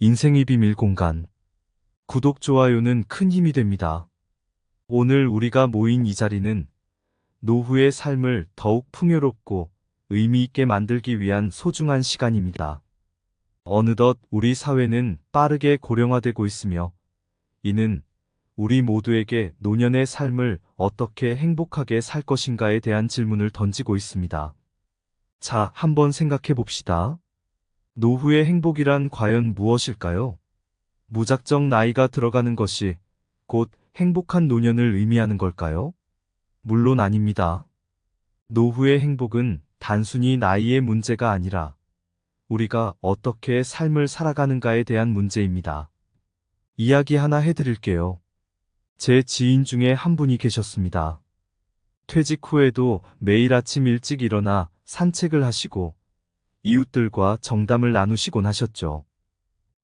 인생의 비밀 공간. 구독, 좋아요는 큰 힘이 됩니다. 오늘 우리가 모인 이 자리는 노후의 삶을 더욱 풍요롭고 의미 있게 만들기 위한 소중한 시간입니다. 어느덧 우리 사회는 빠르게 고령화되고 있으며 이는 우리 모두에게 노년의 삶을 어떻게 행복하게 살 것인가에 대한 질문을 던지고 있습니다. 자, 한번 생각해 봅시다. 노후의 행복이란 과연 무엇일까요? 무작정 나이가 들어가는 것이 곧 행복한 노년을 의미하는 걸까요? 물론 아닙니다. 노후의 행복은 단순히 나이의 문제가 아니라 우리가 어떻게 삶을 살아가는가에 대한 문제입니다. 이야기 하나 해드릴게요. 제 지인 중에 한 분이 계셨습니다. 퇴직 후에도 매일 아침 일찍 일어나 산책을 하시고 이웃들과 정담을 나누시곤 하셨죠.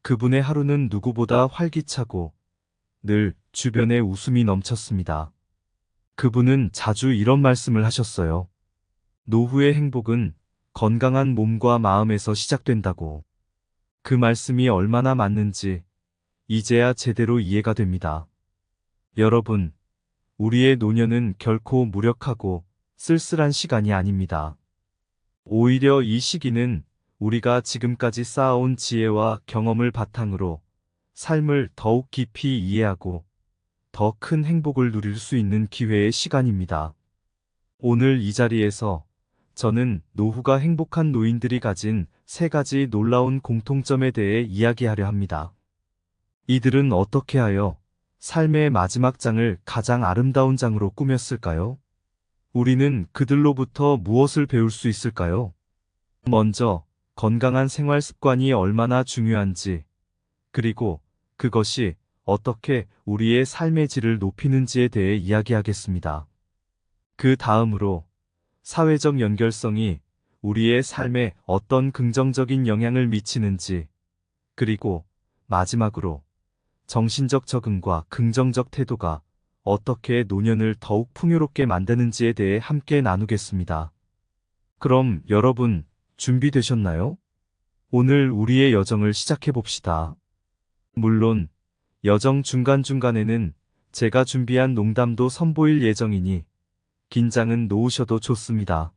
그분의 하루는 누구보다 활기차고 늘 주변에 웃음이 넘쳤습니다. 그분은 자주 이런 말씀을 하셨어요. 노후의 행복은 건강한 몸과 마음에서 시작된다고. 그 말씀이 얼마나 맞는지 이제야 제대로 이해가 됩니다. 여러분, 우리의 노년은 결코 무력하고 쓸쓸한 시간이 아닙니다. 오히려 이 시기는 우리가 지금까지 쌓아온 지혜와 경험을 바탕으로 삶을 더욱 깊이 이해하고 더 큰 행복을 누릴 수 있는 기회의 시간입니다. 오늘 이 자리에서 저는 노후가 행복한 노인들이 가진 세 가지 놀라운 공통점에 대해 이야기하려 합니다. 이들은 어떻게 하여 삶의 마지막 장을 가장 아름다운 장으로 꾸몄을까요? 우리는 그들로부터 무엇을 배울 수 있을까요? 먼저, 건강한 생활 습관이 얼마나 중요한지, 그리고 그것이 어떻게 우리의 삶의 질을 높이는지에 대해 이야기하겠습니다. 그 다음으로, 사회적 연결성이 우리의 삶에 어떤 긍정적인 영향을 미치는지, 그리고 마지막으로, 정신적 적응과 긍정적 태도가 어떻게 노년을 더욱 풍요롭게 만드는지에 대해 함께 나누겠습니다. 그럼 여러분, 준비되셨나요? 오늘 우리의 여정을 시작해 봅시다. 물론, 여정 중간중간에는 제가 준비한 농담도 선보일 예정이니 긴장은 놓으셔도 좋습니다.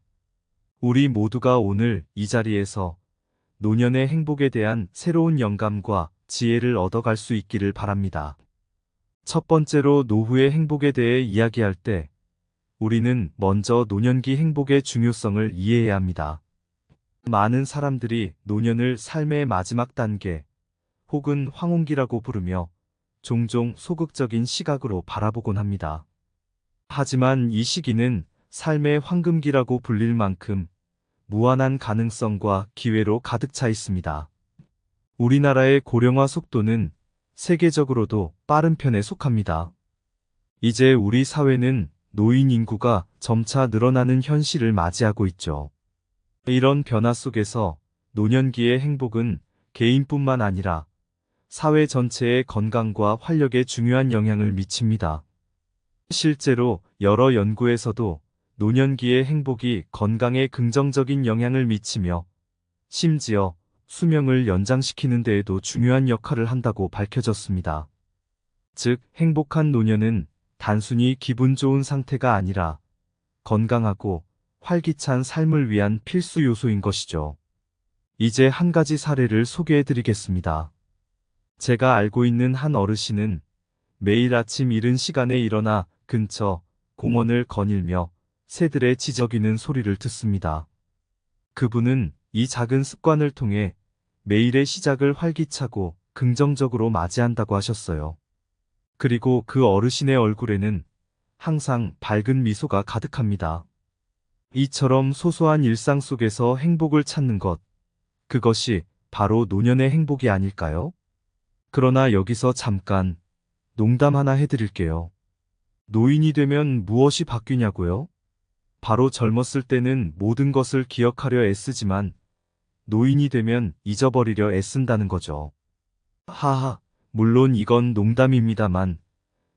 우리 모두가 오늘 이 자리에서 노년의 행복에 대한 새로운 영감과 지혜를 얻어갈 수 있기를 바랍니다. 첫 번째로 노후의 행복에 대해 이야기할 때 우리는 먼저 노년기 행복의 중요성을 이해해야 합니다. 많은 사람들이 노년을 삶의 마지막 단계 혹은 황혼기라고 부르며 종종 소극적인 시각으로 바라보곤 합니다. 하지만 이 시기는 삶의 황금기라고 불릴 만큼 무한한 가능성과 기회로 가득 차 있습니다. 우리나라의 고령화 속도는 세계적으로도 빠른 편에 속합니다. 이제 우리 사회는 노인 인구가 점차 늘어나는 현실을 맞이하고 있죠. 이런 변화 속에서 노년기의 행복은 개인뿐만 아니라 사회 전체의 건강과 활력에 중요한 영향을 미칩니다. 실제로 여러 연구에서도 노년기의 행복이 건강에 긍정적인 영향을 미치며 심지어 수명을 연장시키는 데에도 중요한 역할을 한다고 밝혀졌습니다. 즉, 행복한 노년은 단순히 기분 좋은 상태가 아니라 건강하고 활기찬 삶을 위한 필수 요소인 것이죠. 이제 한 가지 사례를 소개해 드리겠습니다. 제가 알고 있는 한 어르신은 매일 아침 이른 시간에 일어나 근처 공원을 거닐며 새들의 지저귀는 소리를 듣습니다. 그분은 이 작은 습관을 통해 매일의 시작을 활기차고 긍정적으로 맞이한다고 하셨어요. 그리고 그 어르신의 얼굴에는 항상 밝은 미소가 가득합니다. 이처럼 소소한 일상 속에서 행복을 찾는 것, 그것이 바로 노년의 행복이 아닐까요? 그러나 여기서 잠깐 농담 하나 해드릴게요. 노인이 되면 무엇이 바뀌냐고요? 바로 젊었을 때는 모든 것을 기억하려 애쓰지만 노인이 되면 잊어버리려 애쓴다는 거죠. 하하, 물론 이건 농담입니다만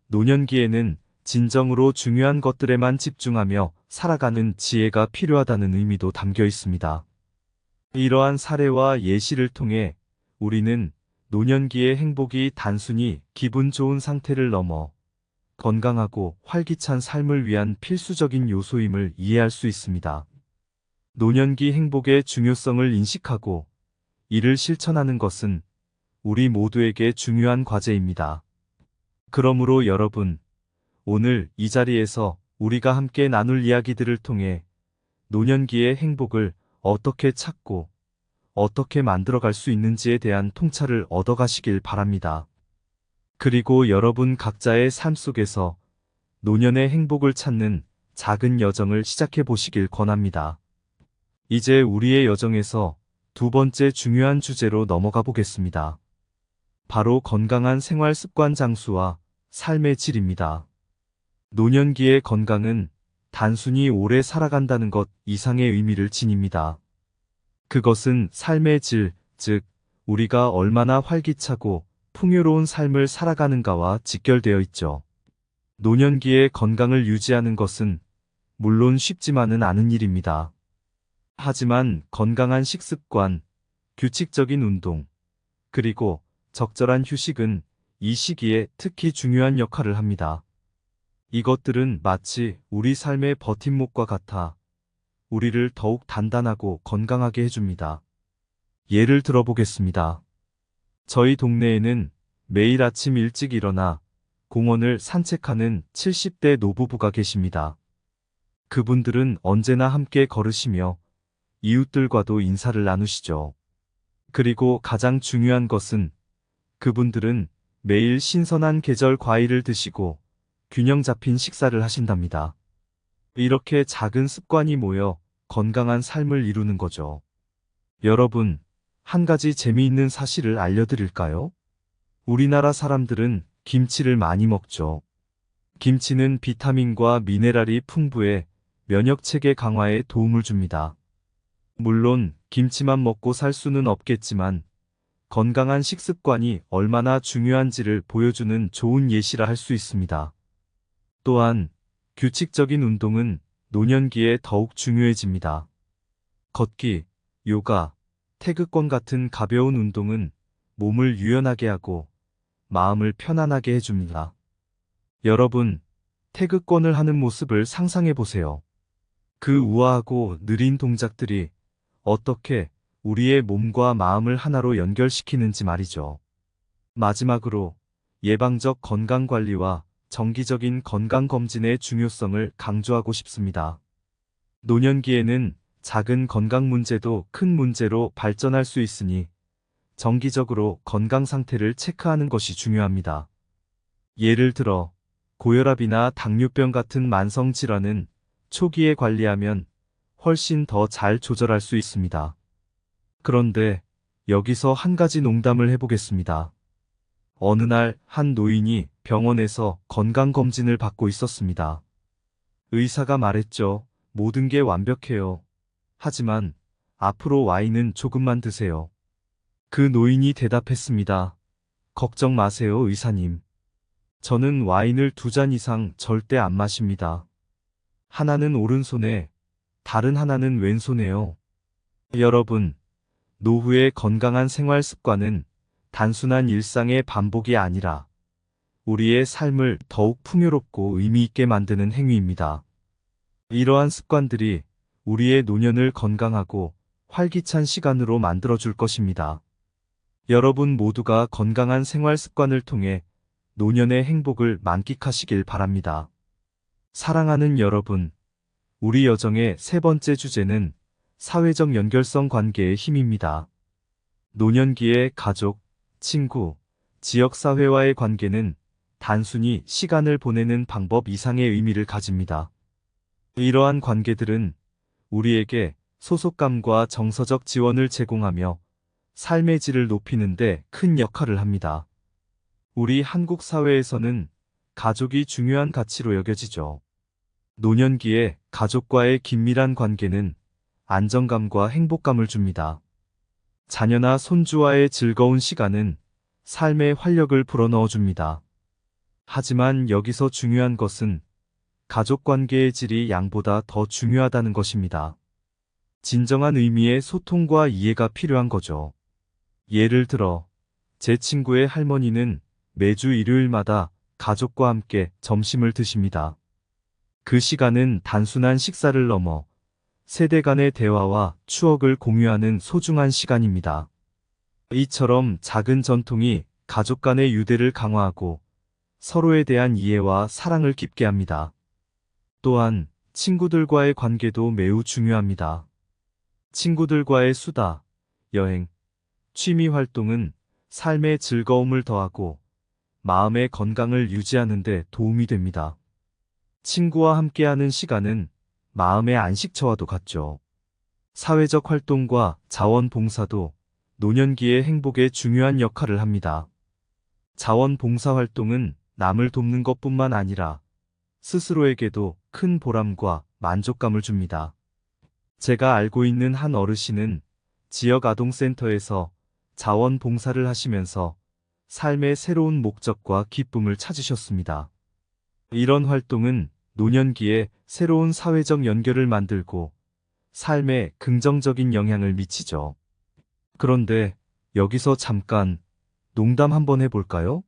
노년기에는 진정으로 중요한 것들에만 집중하며 살아가는 지혜가 필요하다는 의미도 담겨 있습니다. 이러한 사례와 예시를 통해 우리는 노년기의 행복이 단순히 기분 좋은 상태를 넘어 건강하고 활기찬 삶을 위한 필수적인 요소임을 이해할 수 있습니다. 노년기 행복의 중요성을 인식하고 이를 실천하는 것은 우리 모두에게 중요한 과제입니다. 그러므로 여러분, 오늘 이 자리에서 우리가 함께 나눌 이야기들을 통해 노년기의 행복을 어떻게 찾고 어떻게 만들어갈 수 있는지에 대한 통찰을 얻어가시길 바랍니다. 그리고 여러분 각자의 삶 속에서 노년의 행복을 찾는 작은 여정을 시작해 보시길 권합니다. 이제 우리의 여정에서 두 번째 중요한 주제로 넘어가 보겠습니다. 바로 건강한 생활 습관 장수와 삶의 질입니다. 노년기의 건강은 단순히 오래 살아간다는 것 이상의 의미를 지닙니다. 그것은 삶의 질, 즉, 우리가 얼마나 활기차고 풍요로운 삶을 살아가는가와 직결되어 있죠. 노년기의 건강을 유지하는 것은 물론 쉽지만은 않은 일입니다. 하지만 건강한 식습관, 규칙적인 운동, 그리고 적절한 휴식은 이 시기에 특히 중요한 역할을 합니다. 이것들은 마치 우리 삶의 버팀목과 같아 우리를 더욱 단단하고 건강하게 해줍니다. 예를 들어보겠습니다. 저희 동네에는 매일 아침 일찍 일어나 공원을 산책하는 70대 노부부가 계십니다. 그분들은 언제나 함께 걸으시며 이웃들과도 인사를 나누시죠. 그리고 가장 중요한 것은 그분들은 매일 신선한 계절 과일을 드시고 균형 잡힌 식사를 하신답니다. 이렇게 작은 습관이 모여 건강한 삶을 이루는 거죠. 여러분, 한 가지 재미있는 사실을 알려드릴까요? 우리나라 사람들은 김치를 많이 먹죠. 김치는 비타민과 미네랄이 풍부해 면역체계 강화에 도움을 줍니다. 물론 김치만 먹고 살 수는 없겠지만 건강한 식습관이 얼마나 중요한지를 보여주는 좋은 예시라 할 수 있습니다. 또한 규칙적인 운동은 노년기에 더욱 중요해집니다. 걷기, 요가, 태극권 같은 가벼운 운동은 몸을 유연하게 하고 마음을 편안하게 해줍니다. 여러분, 태극권을 하는 모습을 상상해 보세요. 그 우아하고 느린 동작들이 어떻게 우리의 몸과 마음을 하나로 연결시키는지 말이죠. 마지막으로 예방적 건강관리와 정기적인 건강검진의 중요성을 강조하고 싶습니다. 노년기에는 작은 건강 문제도 큰 문제로 발전할 수 있으니 정기적으로 건강 상태를 체크하는 것이 중요합니다. 예를 들어 고혈압이나 당뇨병 같은 만성 질환은 초기에 관리하면 훨씬 더 잘 조절할 수 있습니다. 그런데 여기서 한 가지 농담을 해보겠습니다. 어느 날 한 노인이 병원에서 건강검진을 받고 있었습니다. 의사가 말했죠. 모든 게 완벽해요. 하지만 앞으로 와인은 조금만 드세요. 그 노인이 대답했습니다. 걱정 마세요, 의사님. 저는 와인을 2잔 이상 절대 안 마십니다. 하나는 오른손에, 다른 하나는 왼손에요. 여러분, 노후의 건강한 생활 습관은 단순한 일상의 반복이 아니라 우리의 삶을 더욱 풍요롭고 의미 있게 만드는 행위입니다. 이러한 습관들이 우리의 노년을 건강하고 활기찬 시간으로 만들어줄 것입니다. 여러분 모두가 건강한 생활 습관을 통해 노년의 행복을 만끽하시길 바랍니다. 사랑하는 여러분, 우리 여정의 세 번째 주제는 사회적 연결성 관계의 힘입니다. 노년기의 가족, 친구, 지역사회와의 관계는 단순히 시간을 보내는 방법 이상의 의미를 가집니다. 이러한 관계들은 우리에게 소속감과 정서적 지원을 제공하며 삶의 질을 높이는 데 큰 역할을 합니다. 우리 한국 사회에서는 가족이 중요한 가치로 여겨지죠. 노년기에 가족과의 긴밀한 관계는 안정감과 행복감을 줍니다. 자녀나 손주와의 즐거운 시간은 삶에 활력을 불어넣어 줍니다. 하지만 여기서 중요한 것은 가족 관계의 질이 양보다 더 중요하다는 것입니다. 진정한 의미의 소통과 이해가 필요한 거죠. 예를 들어 제 친구의 할머니는 매주 일요일마다 가족과 함께 점심을 드십니다. 그 시간은 단순한 식사를 넘어 세대 간의 대화와 추억을 공유하는 소중한 시간입니다. 이처럼 작은 전통이 가족 간의 유대를 강화하고 서로에 대한 이해와 사랑을 깊게 합니다. 또한 친구들과의 관계도 매우 중요합니다. 친구들과의 수다, 여행, 취미 활동은 삶의 즐거움을 더하고 마음의 건강을 유지하는 데 도움이 됩니다. 친구와 함께하는 시간은 마음의 안식처와도 같죠. 사회적 활동과 자원봉사도 노년기의 행복에 중요한 역할을 합니다. 자원봉사 활동은 남을 돕는 것뿐만 아니라 스스로에게도 큰 보람과 만족감을 줍니다. 제가 알고 있는 한 어르신은 지역 아동센터에서 자원봉사를 하시면서 삶의 새로운 목적과 기쁨을 찾으셨습니다. 이런 활동은 노년기에 새로운 사회적 연결을 만들고 삶에 긍정적인 영향을 미치죠. 그런데 여기서 잠깐 농담 한번 해볼까요?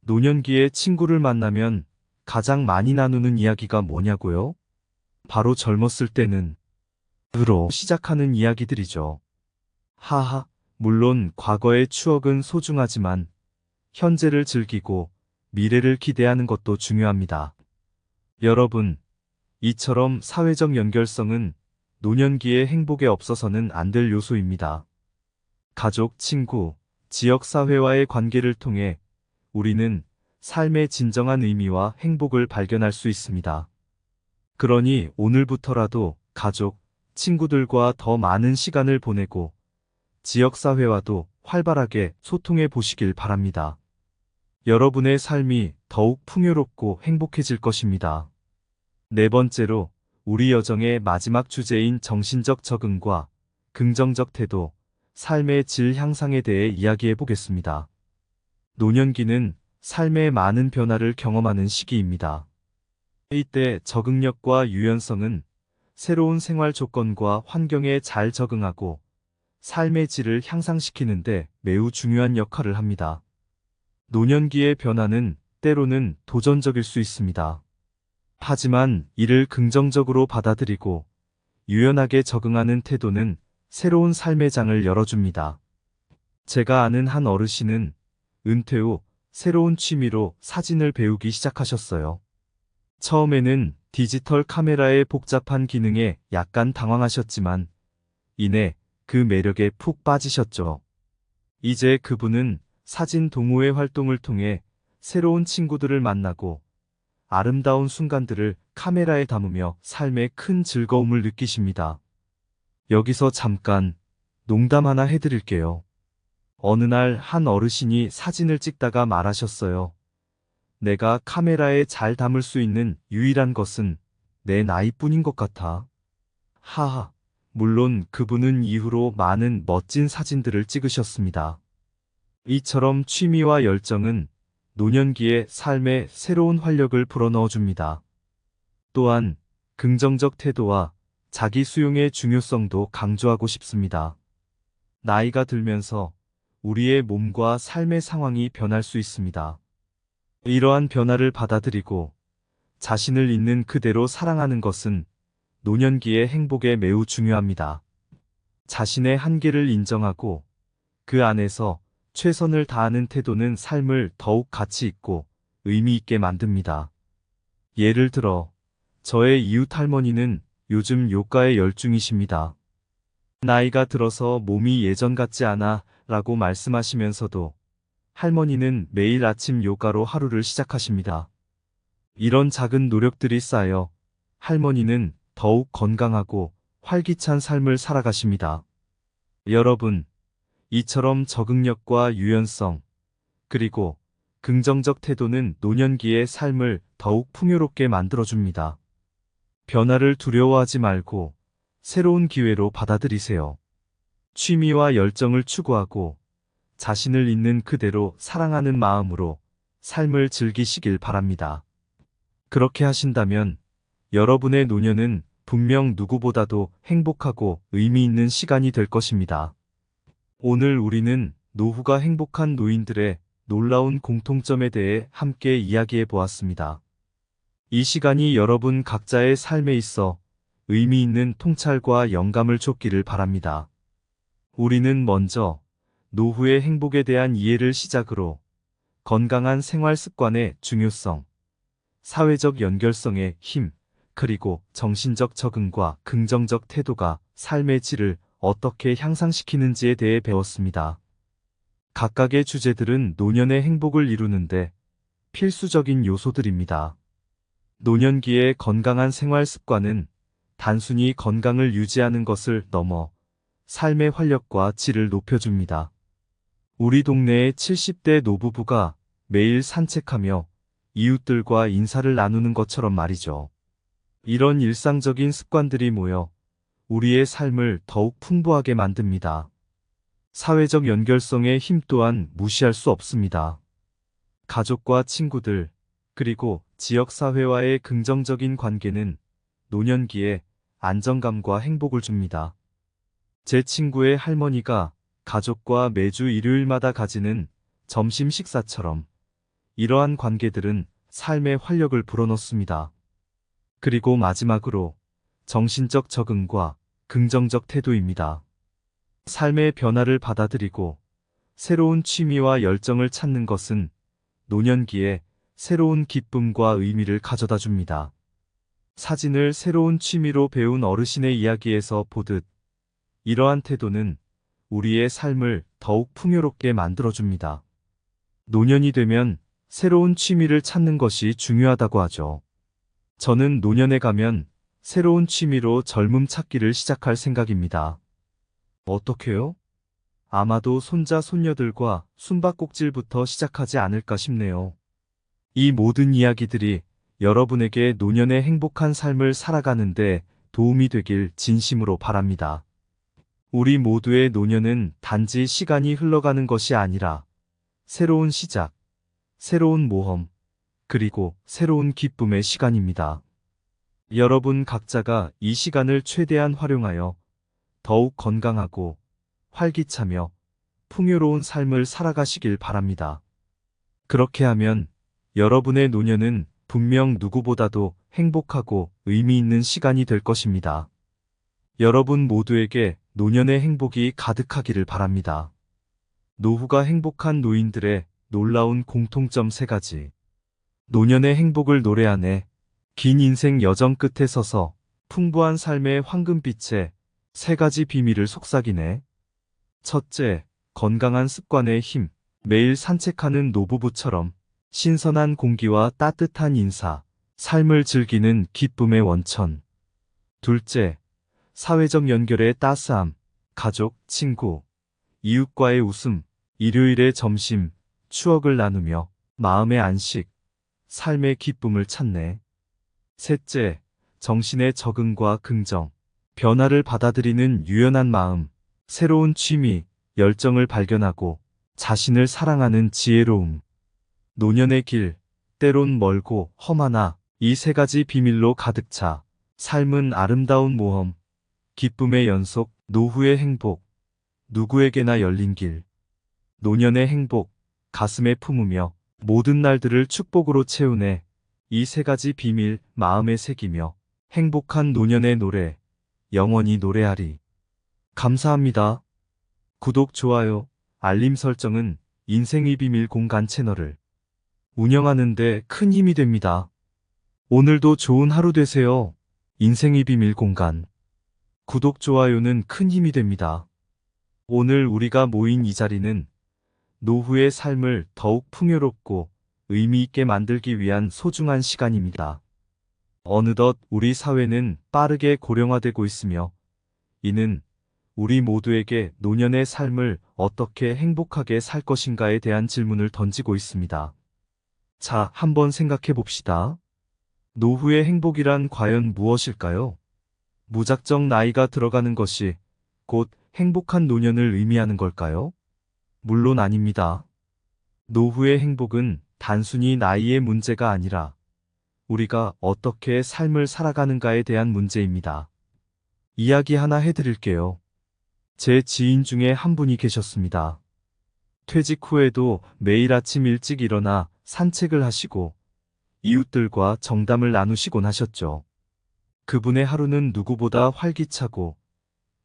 노년기에 친구를 만나면 가장 많이 나누는 이야기가 뭐냐고요? 바로 젊었을 때는 으로 시작하는 이야기들이죠. 하하, 물론 과거의 추억은 소중하지만 현재를 즐기고 미래를 기대하는 것도 중요합니다. 여러분, 이처럼 사회적 연결성은 노년기의 행복에 없어서는 안 될 요소입니다. 가족, 친구, 지역사회와의 관계를 통해 우리는 삶의 진정한 의미와 행복을 발견할 수 있습니다. 그러니 오늘부터라도 가족, 친구들과 더 많은 시간을 보내고 지역사회와도 활발하게 소통해 보시길 바랍니다. 여러분의 삶이 더욱 풍요롭고 행복해질 것입니다. 네 번째로 우리 여정의 마지막 주제인 정신적 적응과 긍정적 태도, 삶의 질 향상에 대해 이야기해 보겠습니다. 노년기는 삶의 많은 변화를 경험하는 시기입니다. 이때 적응력과 유연성은 새로운 생활 조건과 환경에 잘 적응하고 삶의 질을 향상시키는데 매우 중요한 역할을 합니다. 노년기의 변화는 때로는 도전적일 수 있습니다. 하지만 이를 긍정적으로 받아들이고 유연하게 적응하는 태도는 새로운 삶의 장을 열어줍니다. 제가 아는 한 어르신은 은퇴 후 새로운 취미로 사진을 배우기 시작하셨어요. 처음에는 디지털 카메라의 복잡한 기능에 약간 당황하셨지만 이내 그 매력에 푹 빠지셨죠. 이제 그분은 사진 동호회 활동을 통해 새로운 친구들을 만나고 아름다운 순간들을 카메라에 담으며 삶의 큰 즐거움을 느끼십니다. 여기서 잠깐 농담 하나 해드릴게요. 어느 날 한 어르신이 사진을 찍다가 말하셨어요. 내가 카메라에 잘 담을 수 있는 유일한 것은 내 나이뿐인 것 같아. 하하. 물론 그분은 이후로 많은 멋진 사진들을 찍으셨습니다. 이처럼 취미와 열정은 노년기의 삶에 새로운 활력을 불어넣어줍니다. 또한 긍정적 태도와 자기 수용의 중요성도 강조하고 싶습니다. 나이가 들면서 우리의 몸과 삶의 상황이 변할 수 있습니다. 이러한 변화를 받아들이고 자신을 있는 그대로 사랑하는 것은 노년기의 행복에 매우 중요합니다. 자신의 한계를 인정하고 그 안에서 최선을 다하는 태도는 삶을 더욱 가치 있고 의미 있게 만듭니다. 예를 들어 저의 이웃 할머니는 요즘 요가에 열중이십니다. 나이가 들어서 몸이 예전 같지 않아 라고 말씀하시면서도 할머니는 매일 아침 요가로 하루를 시작하십니다. 이런 작은 노력들이 쌓여 할머니는 더욱 건강하고 활기찬 삶을 살아가십니다. 여러분, 이처럼 적응력과 유연성, 그리고 긍정적 태도는 노년기의 삶을 더욱 풍요롭게 만들어줍니다. 변화를 두려워하지 말고 새로운 기회로 받아들이세요. 취미와 열정을 추구하고 자신을 있는 그대로 사랑하는 마음으로 삶을 즐기시길 바랍니다. 그렇게 하신다면 여러분의 노년은 분명 누구보다도 행복하고 의미 있는 시간이 될 것입니다. 오늘 우리는 노후가 행복한 노인들의 놀라운 공통점에 대해 함께 이야기해 보았습니다. 이 시간이 여러분 각자의 삶에 있어 의미 있는 통찰과 영감을 줬기를 바랍니다. 우리는 먼저 노후의 행복에 대한 이해를 시작으로 건강한 생활 습관의 중요성, 사회적 연결성의 힘, 그리고 정신적 적응과 긍정적 태도가 삶의 질을 어떻게 향상시키는지에 대해 배웠습니다. 각각의 주제들은 노년의 행복을 이루는데 필수적인 요소들입니다. 노년기의 건강한 생활 습관은 단순히 건강을 유지하는 것을 넘어 삶의 활력과 질을 높여줍니다. 우리 동네의 70대 노부부가 매일 산책하며 이웃들과 인사를 나누는 것처럼 말이죠. 이런 일상적인 습관들이 모여 우리의 삶을 더욱 풍부하게 만듭니다. 사회적 연결성의 힘 또한 무시할 수 없습니다. 가족과 친구들, 그리고 지역사회와의 긍정적인 관계는 노년기에 안정감과 행복을 줍니다. 제 친구의 할머니가 가족과 매주 일요일마다 가지는 점심 식사처럼 이러한 관계들은 삶의 활력을 불어넣습니다. 그리고 마지막으로 정신적 적응과 긍정적 태도입니다. 삶의 변화를 받아들이고 새로운 취미와 열정을 찾는 것은 노년기에 새로운 기쁨과 의미를 가져다 줍니다. 사진을 새로운 취미로 배운 어르신의 이야기에서 보듯 이러한 태도는 우리의 삶을 더욱 풍요롭게 만들어줍니다. 노년이 되면 새로운 취미를 찾는 것이 중요하다고 하죠. 저는 노년에 가면 새로운 취미로 젊음 찾기를 시작할 생각입니다. 어떻게요? 아마도 손자 손녀들과 숨바꼭질부터 시작하지 않을까 싶네요. 이 모든 이야기들이 여러분에게 노년의 행복한 삶을 살아가는데 도움이 되길 진심으로 바랍니다. 우리 모두의 노년은 단지 시간이 흘러가는 것이 아니라 새로운 시작, 새로운 모험, 그리고 새로운 기쁨의 시간입니다. 여러분 각자가 이 시간을 최대한 활용하여 더욱 건강하고 활기차며 풍요로운 삶을 살아가시길 바랍니다. 그렇게 하면 여러분의 노년은 분명 누구보다도 행복하고 의미 있는 시간이 될 것입니다. 여러분 모두에게 노년의 행복이 가득하기를 바랍니다. 노후가 행복한 노인들의 놀라운 공통점 3가지. 노년의 행복을 노래하네. 긴 인생 여정 끝에 서서 풍부한 삶의 황금빛에 3가지 비밀을 속삭이네. 첫째, 건강한 습관의 힘. 매일 산책하는 노부부처럼 신선한 공기와 따뜻한 인사, 삶을 즐기는 기쁨의 원천. 둘째, 사회적 연결의 따스함. 가족, 친구, 이웃과의 웃음, 일요일의 점심, 추억을 나누며 마음의 안식, 삶의 기쁨을 찾네. 셋째, 정신의 적응과 긍정, 변화를 받아들이는 유연한 마음, 새로운 취미, 열정을 발견하고 자신을 사랑하는 지혜로움. 노년의 길, 때론 멀고 험하나 이 3가지 비밀로 가득 차 삶은 아름다운 모험, 기쁨의 연속, 노후의 행복, 누구에게나 열린 길. 노년의 행복, 가슴에 품으며 모든 날들을 축복으로 채우네. 이 3가지 비밀 마음에 새기며 행복한 노년의 노래, 영원히 노래하리. 감사합니다. 구독, 좋아요, 알림 설정은 인생의 비밀 공간 채널을 운영하는 데 큰 힘이 됩니다. 오늘도 좋은 하루 되세요. 인생의 비밀 공간. 구독, 좋아요는 큰 힘이 됩니다. 오늘 우리가 모인 이 자리는 노후의 삶을 더욱 풍요롭고 의미 있게 만들기 위한 소중한 시간입니다. 어느덧 우리 사회는 빠르게 고령화되고 있으며 이는 우리 모두에게 노년의 삶을 어떻게 행복하게 살 것인가에 대한 질문을 던지고 있습니다. 자, 한번 생각해 봅시다. 노후의 행복이란 과연 무엇일까요? 무작정 나이가 들어가는 것이 곧 행복한 노년을 의미하는 걸까요? 물론 아닙니다. 노후의 행복은 단순히 나이의 문제가 아니라 우리가 어떻게 삶을 살아가는가에 대한 문제입니다. 이야기 하나 해드릴게요. 제 지인 중에 한 분이 계셨습니다. 퇴직 후에도 매일 아침 일찍 일어나 산책을 하시고 이웃들과 정담을 나누시곤 하셨죠. 그분의 하루는 누구보다 활기차고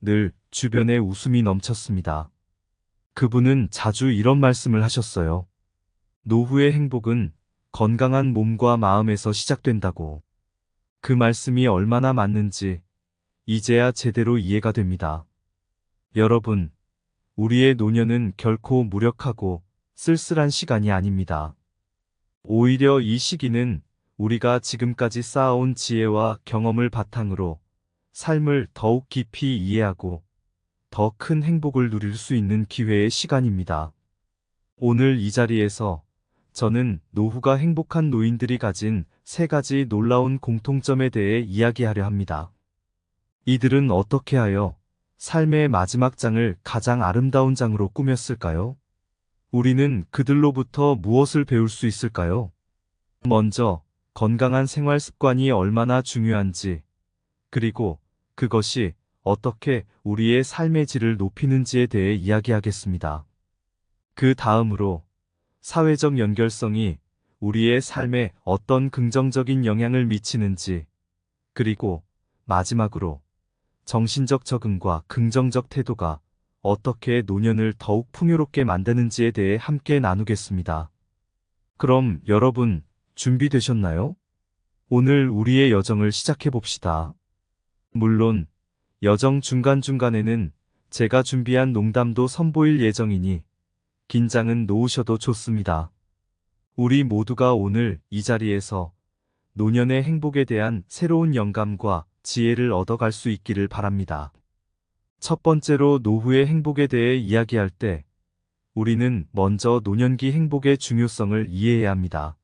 늘 주변에 웃음이 넘쳤습니다. 그분은 자주 이런 말씀을 하셨어요. 노후의 행복은 건강한 몸과 마음에서 시작된다고. 그 말씀이 얼마나 맞는지 이제야 제대로 이해가 됩니다. 여러분, 우리의 노년은 결코 무력하고 쓸쓸한 시간이 아닙니다. 오히려 이 시기는 우리가 지금까지 쌓아온 지혜와 경험을 바탕으로 삶을 더욱 깊이 이해하고 더 큰 행복을 누릴 수 있는 기회의 시간입니다. 오늘 이 자리에서 저는 노후가 행복한 노인들이 가진 3가지 놀라운 공통점에 대해 이야기하려 합니다. 이들은 어떻게 하여 삶의 마지막 장을 가장 아름다운 장으로 꾸몄을까요? 우리는 그들로부터 무엇을 배울 수 있을까요? 먼저, 건강한 생활 습관이 얼마나 중요한지, 그리고 그것이 어떻게 우리의 삶의 질을 높이는지에 대해 이야기하겠습니다. 그 다음으로, 사회적 연결성이 우리의 삶에 어떤 긍정적인 영향을 미치는지, 그리고 마지막으로, 정신적 적응과 긍정적 태도가 어떻게 노년을 더욱 풍요롭게 만드는지에 대해 함께 나누겠습니다. 그럼 여러분, 준비되셨나요? 오늘 우리의 여정을 시작해 봅시다. 물론, 여정 중간중간에는 제가 준비한 농담도 선보일 예정이니 긴장은 놓으셔도 좋습니다. 우리 모두가 오늘 이 자리에서 노년의 행복에 대한 새로운 영감과 지혜를 얻어갈 수 있기를 바랍니다. 첫 번째로 노후의 행복에 대해 이야기할 때 우리는 먼저 노년기 행복의 중요성을 이해해야 합니다.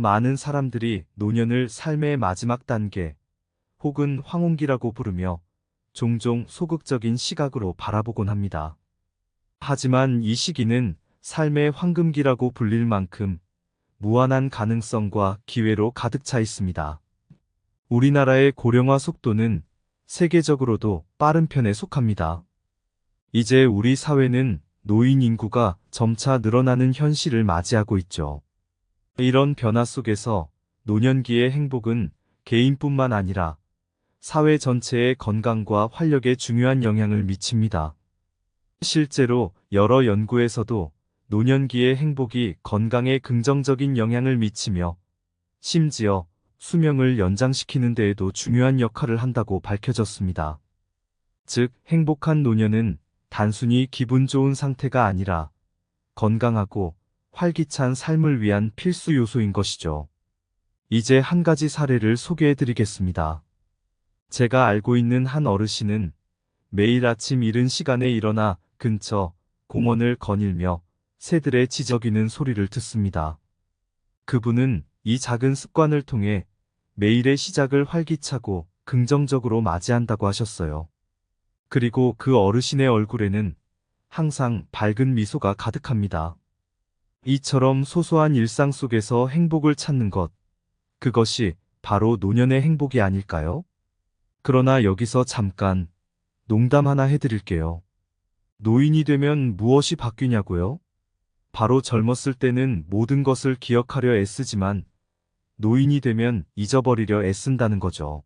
많은 사람들이 노년을 삶의 마지막 단계 혹은 황혼기라고 부르며 종종 소극적인 시각으로 바라보곤 합니다. 하지만 이 시기는 삶의 황금기라고 불릴 만큼 무한한 가능성과 기회로 가득 차 있습니다. 우리나라의 고령화 속도는 세계적으로도 빠른 편에 속합니다. 이제 우리 사회는 노인 인구가 점차 늘어나는 현실을 맞이하고 있죠. 이런 변화 속에서 노년기의 행복은 개인뿐만 아니라 사회 전체의 건강과 활력에 중요한 영향을 미칩니다. 실제로 여러 연구에서도 노년기의 행복이 건강에 긍정적인 영향을 미치며 심지어 수명을 연장시키는 데에도 중요한 역할을 한다고 밝혀졌습니다. 즉, 행복한 노년은 단순히 기분 좋은 상태가 아니라 건강하고 활기찬 삶을 위한 필수 요소인 것이죠. 이제 한 가지 사례를 소개해 드리겠습니다. 제가 알고 있는 한 어르신은 매일 아침 이른 시간에 일어나 근처 공원을 거닐며 새들의 지저귀는 소리를 듣습니다. 그분은 이 작은 습관을 통해 매일의 시작을 활기차고 긍정적으로 맞이한다고 하셨어요. 그리고 그 어르신의 얼굴에는 항상 밝은 미소가 가득합니다. 이처럼 소소한 일상 속에서 행복을 찾는 것, 그것이 바로 노년의 행복이 아닐까요? 그러나 여기서 잠깐 농담 하나 해드릴게요. 노인이 되면 무엇이 바뀌냐고요? 바로 젊었을 때는 모든 것을 기억하려 애쓰지만 노인이 되면 잊어버리려 애쓴다는 거죠.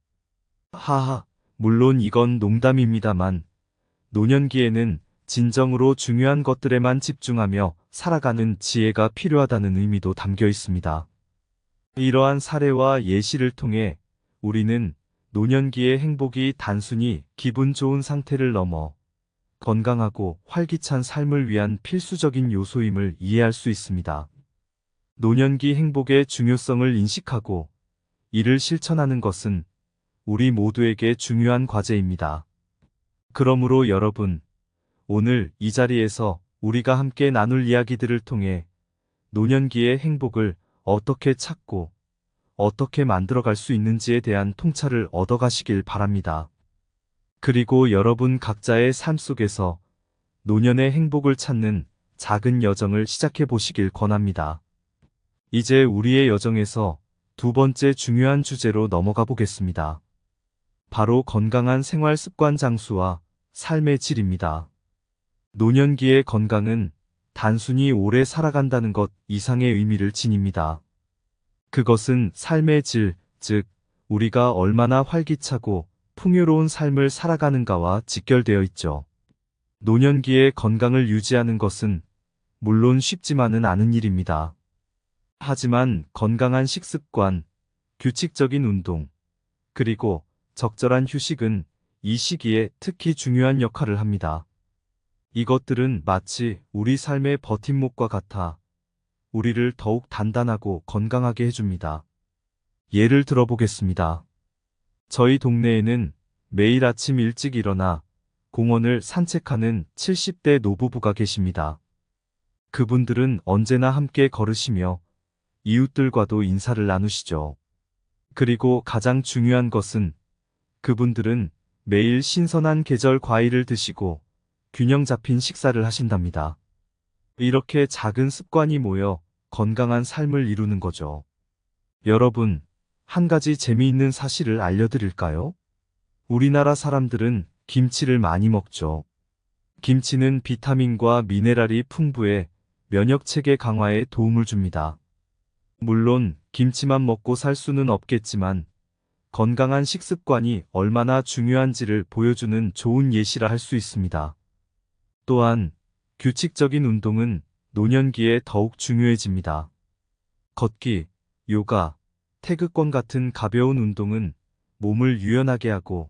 하하, 물론 이건 농담입니다만 노년기에는 진정으로 중요한 것들에만 집중하며 살아가는 지혜가 필요하다는 의미도 담겨 있습니다. 이러한 사례와 예시를 통해 우리는 노년기의 행복이 단순히 기분 좋은 상태를 넘어 건강하고 활기찬 삶을 위한 필수적인 요소임을 이해할 수 있습니다. 노년기 행복의 중요성을 인식하고 이를 실천하는 것은 우리 모두에게 중요한 과제입니다. 그러므로 여러분, 오늘 이 자리에서 우리가 함께 나눌 이야기들을 통해 노년기의 행복을 어떻게 찾고 어떻게 만들어갈 수 있는지에 대한 통찰을 얻어가시길 바랍니다. 그리고 여러분 각자의 삶 속에서 노년의 행복을 찾는 작은 여정을 시작해 보시길 권합니다. 이제 우리의 여정에서 두 번째 중요한 주제로 넘어가 보겠습니다. 바로 건강한 생활 습관 장수와 삶의 질입니다. 노년기의 건강은 단순히 오래 살아간다는 것 이상의 의미를 지닙니다. 그것은 삶의 질, 즉, 우리가 얼마나 활기차고 풍요로운 삶을 살아가는가와 직결되어 있죠. 노년기에 건강을 유지하는 것은 물론 쉽지만은 않은 일입니다. 하지만 건강한 식습관, 규칙적인 운동, 그리고 적절한 휴식은 이 시기에 특히 중요한 역할을 합니다. 이것들은 마치 우리 삶의 버팀목과 같아 우리를 더욱 단단하고 건강하게 해줍니다. 예를 들어보겠습니다. 저희 동네에는 매일 아침 일찍 일어나 공원을 산책하는 70대 노부부가 계십니다. 그분들은 언제나 함께 걸으시며 이웃들과도 인사를 나누시죠. 그리고 가장 중요한 것은 그분들은 매일 신선한 계절 과일을 드시고 균형 잡힌 식사를 하신답니다. 이렇게 작은 습관이 모여 건강한 삶을 이루는 거죠. 여러분, 한 가지 재미있는 사실을 알려드릴까요? 우리나라 사람들은 김치를 많이 먹죠. 김치는 비타민과 미네랄이 풍부해 면역체계 강화에 도움을 줍니다. 물론 김치만 먹고 살 수는 없겠지만 건강한 식습관이 얼마나 중요한지를 보여주는 좋은 예시라 할 수 있습니다. 또한 규칙적인 운동은 노년기에 더욱 중요해집니다. 걷기, 요가, 태극권 같은 가벼운 운동은 몸을 유연하게 하고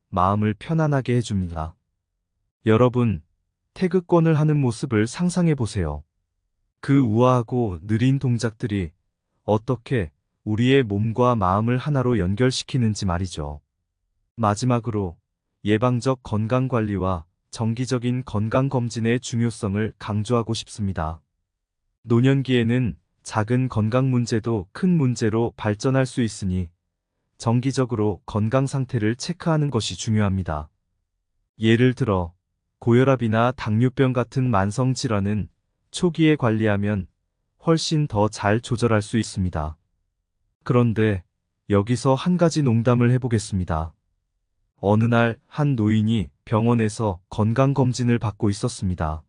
마음을 편안하게 해줍니다. 여러분, 태극권을 하는 모습을 상상해 보세요. 그 우아하고 느린 동작들이 어떻게 우리의 몸과 마음을 하나로 연결시키는지 말이죠. 마지막으로 예방적 건강관리와 정기적인 건강검진의 중요성을 강조하고 싶습니다. 노년기에는 작은 건강 문제도 큰 문제로 발전할 수 있으니 정기적으로 건강 상태를 체크하는 것이 중요합니다. 예를 들어 고혈압이나 당뇨병 같은 만성 질환은 초기에 관리하면 훨씬 더 잘 조절할 수 있습니다. 그런데 여기서 한 가지 농담을 해보겠습니다. 어느 날 한 노인이 병원에서 건강검진을 받고 있었습니다.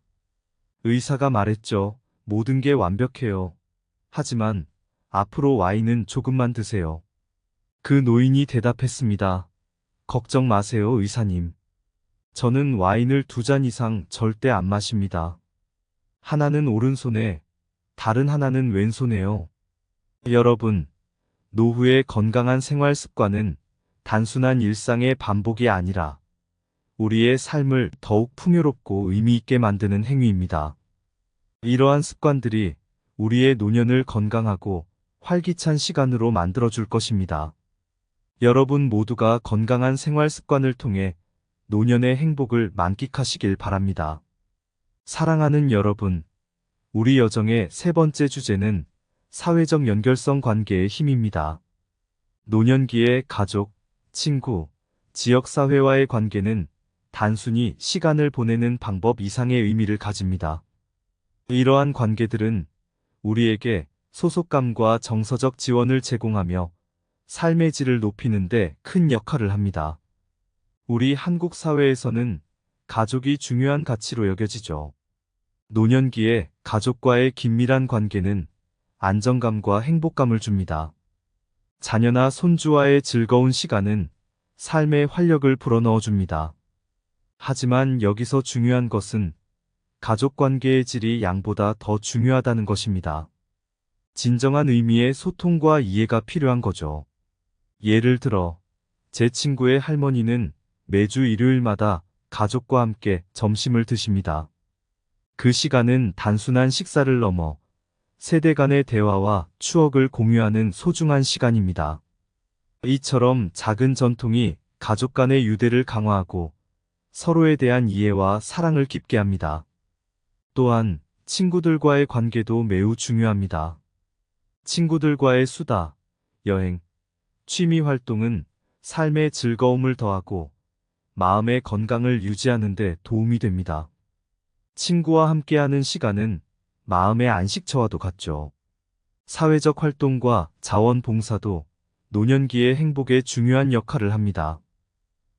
의사가 말했죠. 모든 게 완벽해요. 하지만 앞으로 와인은 조금만 드세요. 그 노인이 대답했습니다. 걱정 마세요, 의사님. 저는 와인을 2잔 이상 절대 안 마십니다. 하나는 오른손에, 다른 하나는 왼손에요. 여러분, 노후의 건강한 생활 습관은 단순한 일상의 반복이 아니라 우리의 삶을 더욱 풍요롭고 의미 있게 만드는 행위입니다. 이러한 습관들이 우리의 노년을 건강하고 활기찬 시간으로 만들어줄 것입니다. 여러분 모두가 건강한 생활 습관을 통해 노년의 행복을 만끽하시길 바랍니다. 사랑하는 여러분, 우리 여정의 세 번째 주제는 사회적 연결성 관계의 힘입니다. 노년기의 가족, 친구, 지역사회와의 관계는 단순히 시간을 보내는 방법 이상의 의미를 가집니다. 이러한 관계들은 우리에게 소속감과 정서적 지원을 제공하며 삶의 질을 높이는 데 큰 역할을 합니다. 우리 한국 사회에서는 가족이 중요한 가치로 여겨지죠. 노년기에 가족과의 긴밀한 관계는 안정감과 행복감을 줍니다. 자녀나 손주와의 즐거운 시간은 삶의 활력을 불어넣어 줍니다. 하지만 여기서 중요한 것은 가족 관계의 질이 양보다 더 중요하다는 것입니다. 진정한 의미의 소통과 이해가 필요한 거죠. 예를 들어, 제 친구의 할머니는 매주 일요일마다 가족과 함께 점심을 드십니다. 그 시간은 단순한 식사를 넘어 세대 간의 대화와 추억을 공유하는 소중한 시간입니다. 이처럼 작은 전통이 가족 간의 유대를 강화하고 서로에 대한 이해와 사랑을 깊게 합니다. 또한 친구들과의 관계도 매우 중요합니다. 친구들과의 수다, 여행, 취미 활동은 삶의 즐거움을 더하고 마음의 건강을 유지하는 데 도움이 됩니다. 친구와 함께하는 시간은 마음의 안식처와도 같죠. 사회적 활동과 자원봉사도 노년기의 행복에 중요한 역할을 합니다.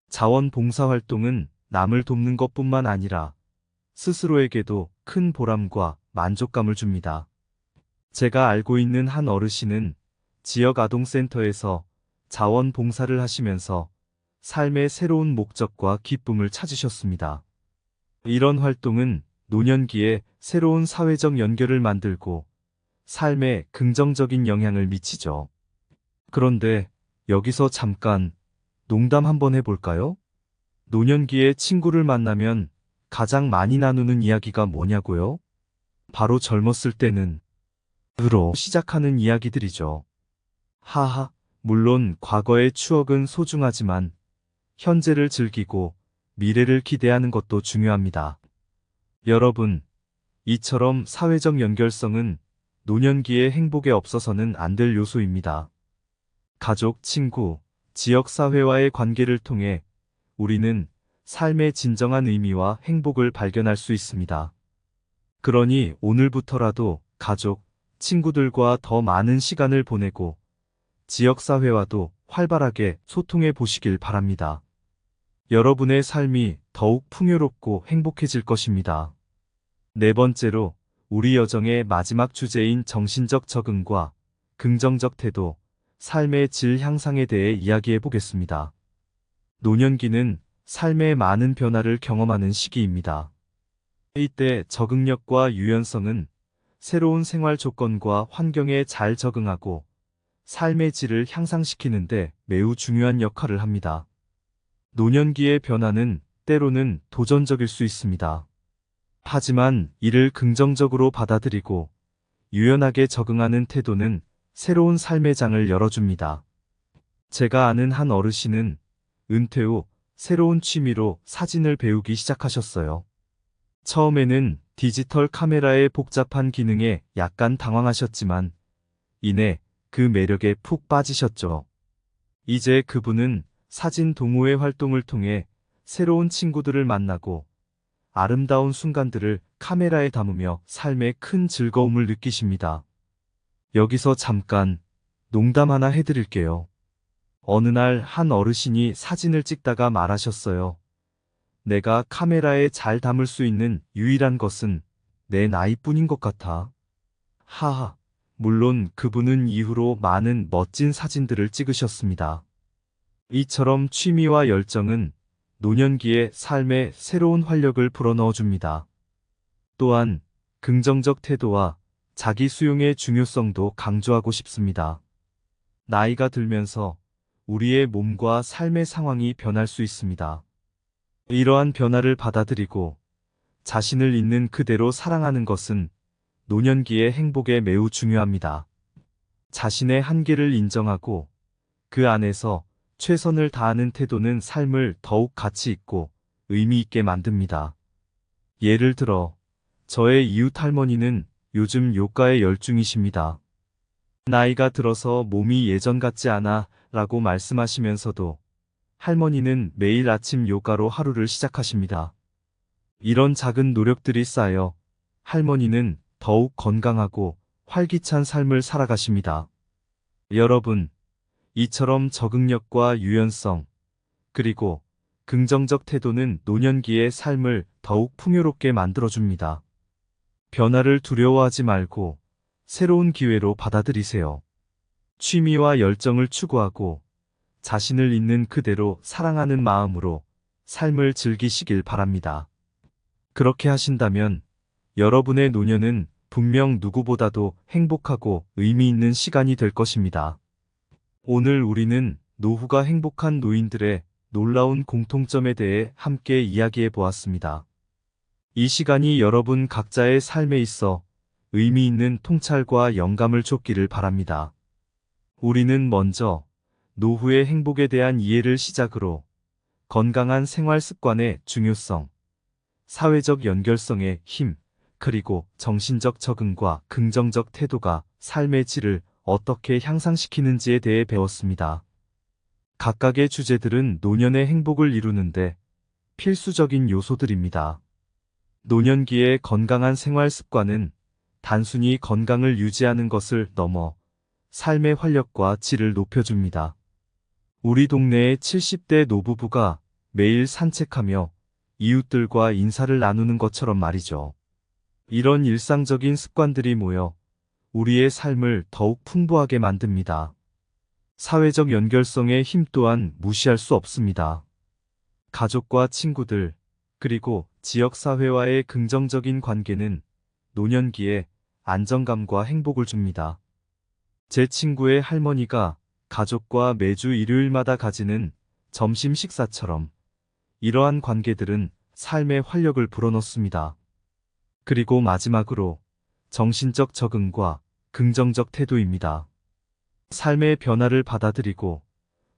자원봉사 활동은 남을 돕는 것뿐만 아니라 스스로에게도 큰 보람과 만족감을 줍니다. 제가 알고 있는 한 어르신은 지역 아동센터에서 자원봉사를 하시면서 삶의 새로운 목적과 기쁨을 찾으셨습니다. 이런 활동은 노년기에 새로운 사회적 연결을 만들고 삶에 긍정적인 영향을 미치죠. 그런데 여기서 잠깐 농담 한번 해볼까요? 노년기에 친구를 만나면 가장 많이 나누는 이야기가 뭐냐고요? 바로 젊었을 때는 으로 시작하는 이야기들이죠. 하하, 물론 과거의 추억은 소중하지만 현재를 즐기고 미래를 기대하는 것도 중요합니다. 여러분, 이처럼 사회적 연결성은 노년기의 행복에 없어서는 안 될 요소입니다. 가족, 친구, 지역사회와의 관계를 통해 우리는 삶의 진정한 의미와 행복을 발견할 수 있습니다. 그러니 오늘부터라도 가족, 친구들과 더 많은 시간을 보내고 지역사회와도 활발하게 소통해 보시길 바랍니다. 여러분의 삶이 더욱 풍요롭고 행복해질 것입니다. 네 번째로 우리 여정의 마지막 주제인 정신적 적응과 긍정적 태도, 삶의 질 향상에 대해 이야기해 보겠습니다. 노년기는 삶의 많은 변화를 경험하는 시기입니다. 이때 적응력과 유연성은 새로운 생활 조건과 환경에 잘 적응하고 삶의 질을 향상시키는데 매우 중요한 역할을 합니다. 노년기의 변화는 때로는 도전적일 수 있습니다. 하지만 이를 긍정적으로 받아들이고 유연하게 적응하는 태도는 새로운 삶의 장을 열어줍니다. 제가 아는 한 어르신은 은퇴 후 새로운 취미로 사진을 배우기 시작하셨어요. 처음에는 디지털 카메라의 복잡한 기능에 약간 당황하셨지만 이내 그 매력에 푹 빠지셨죠. 이제 그분은 사진 동호회 활동을 통해 새로운 친구들을 만나고 아름다운 순간들을 카메라에 담으며 삶의 큰 즐거움을 느끼십니다. 여기서 잠깐 농담 하나 해드릴게요. 어느 날 한 어르신이 사진을 찍다가 말하셨어요. 내가 카메라에 잘 담을 수 있는 유일한 것은 내 나이뿐인 것 같아. 하하. 물론 그분은 이후로 많은 멋진 사진들을 찍으셨습니다. 이처럼 취미와 열정은 노년기의 삶에 새로운 활력을 불어넣어 줍니다. 또한 긍정적 태도와 자기 수용의 중요성도 강조하고 싶습니다. 나이가 들면서 우리의 몸과 삶의 상황이 변할 수 있습니다. 이러한 변화를 받아들이고 자신을 있는 그대로 사랑하는 것은 노년기의 행복에 매우 중요합니다. 자신의 한계를 인정하고 그 안에서 최선을 다하는 태도는 삶을 더욱 가치 있고 의미 있게 만듭니다. 예를 들어 저의 이웃 할머니는 요즘 요가에 열중이십니다. 나이가 들어서 몸이 예전 같지 않아 라고 말씀하시면서도 할머니는 매일 아침 요가로 하루를 시작하십니다. 이런 작은 노력들이 쌓여 할머니는 더욱 건강하고 활기찬 삶을 살아가십니다. 여러분, 이처럼 적응력과 유연성, 그리고 긍정적 태도는 노년기의 삶을 더욱 풍요롭게 만들어줍니다. 변화를 두려워하지 말고 새로운 기회로 받아들이세요. 취미와 열정을 추구하고 자신을 있는 그대로 사랑하는 마음으로 삶을 즐기시길 바랍니다. 그렇게 하신다면 여러분의 노년은 분명 누구보다도 행복하고 의미 있는 시간이 될 것입니다. 오늘 우리는 노후가 행복한 노인들의 놀라운 공통점에 대해 함께 이야기해 보았습니다. 이 시간이 여러분 각자의 삶에 있어 의미 있는 통찰과 영감을 줬기를 바랍니다. 우리는 먼저 노후의 행복에 대한 이해를 시작으로 건강한 생활 습관의 중요성, 사회적 연결성의 힘, 그리고 정신적 적응과 긍정적 태도가 삶의 질을 어떻게 향상시키는지에 대해 배웠습니다. 각각의 주제들은 노년의 행복을 이루는데 필수적인 요소들입니다. 노년기의 건강한 생활 습관은 단순히 건강을 유지하는 것을 넘어 삶의 활력과 질을 높여줍니다. 우리 동네의 70대 노부부가 매일 산책하며 이웃들과 인사를 나누는 것처럼 말이죠. 이런 일상적인 습관들이 모여 우리의 삶을 더욱 풍부하게 만듭니다. 사회적 연결성의 힘 또한 무시할 수 없습니다. 가족과 친구들, 그리고 지역사회와의 긍정적인 관계는 노년기에 안정감과 행복을 줍니다. 제 친구의 할머니가 가족과 매주 일요일마다 가지는 점심 식사처럼 이러한 관계들은 삶의 활력을 불어넣습니다. 그리고 마지막으로 정신적 적응과 긍정적 태도입니다. 삶의 변화를 받아들이고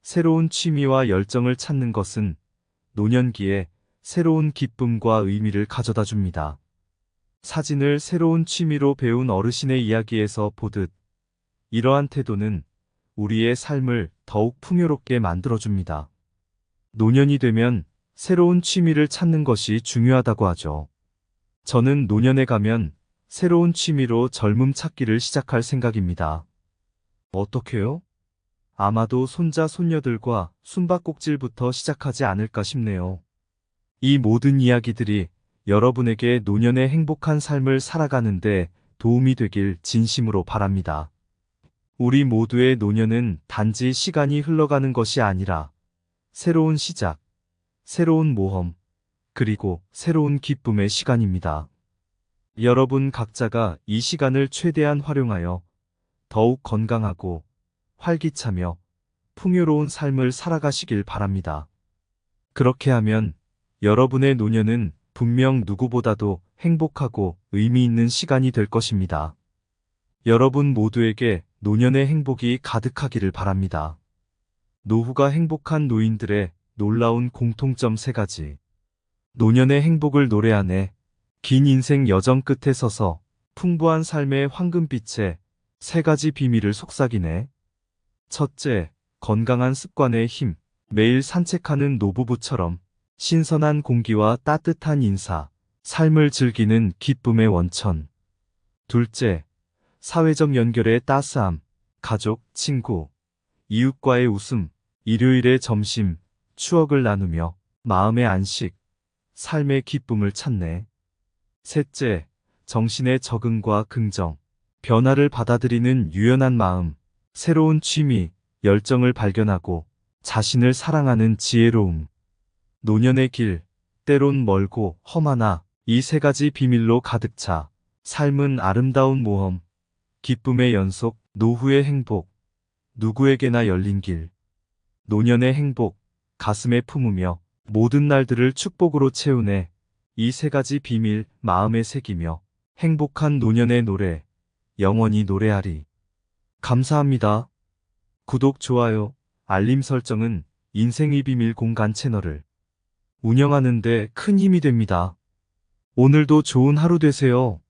새로운 취미와 열정을 찾는 것은 노년기에 새로운 기쁨과 의미를 가져다 줍니다. 사진을 새로운 취미로 배운 어르신의 이야기에서 보듯 이러한 태도는 우리의 삶을 더욱 풍요롭게 만들어줍니다. 노년이 되면 새로운 취미를 찾는 것이 중요하다고 하죠. 저는 노년에 가면 새로운 취미로 젊음 찾기를 시작할 생각입니다. 어떻게요? 아마도 손자 손녀들과 숨바꼭질부터 시작하지 않을까 싶네요. 이 모든 이야기들이 여러분에게 노년의 행복한 삶을 살아가는데 도움이 되길 진심으로 바랍니다. 우리 모두의 노년은 단지 시간이 흘러가는 것이 아니라 새로운 시작, 새로운 모험, 그리고 새로운 기쁨의 시간입니다. 여러분 각자가 이 시간을 최대한 활용하여 더욱 건강하고 활기차며 풍요로운 삶을 살아가시길 바랍니다. 그렇게 하면 여러분의 노년은 분명 누구보다도 행복하고 의미 있는 시간이 될 것입니다. 여러분 모두에게 노년의 행복이 가득하기를 바랍니다. 노후가 행복한 노인들의 놀라운 공통점 3가지. 노년의 행복을 노래하네. 긴 인생 여정 끝에 서서 풍부한 삶의 황금빛에 3가지 비밀을 속삭이네. 첫째, 건강한 습관의 힘. 매일 산책하는 노부부처럼 신선한 공기와 따뜻한 인사, 삶을 즐기는 기쁨의 원천. 둘째, 사회적 연결의 따스함. 가족, 친구, 이웃과의 웃음, 일요일의 점심, 추억을 나누며 마음의 안식, 삶의 기쁨을 찾네. 셋째, 정신의 적응과 긍정. 변화를 받아들이는 유연한 마음, 새로운 취미, 열정을 발견하고 자신을 사랑하는 지혜로움. 노년의 길, 때론 멀고 험하나 이 3가지 비밀로 가득 차 삶은 아름다운 모험, 기쁨의 연속, 노후의 행복, 누구에게나 열린 길. 노년의 행복, 가슴에 품으며 모든 날들을 축복으로 채우네. 이 3가지 비밀 마음에 새기며 행복한 노년의 노래, 영원히 노래하리. 감사합니다. 구독, 좋아요, 알림 설정은 인생의 비밀 공간 채널을 운영하는 데 큰 힘이 됩니다. 오늘도 좋은 하루 되세요.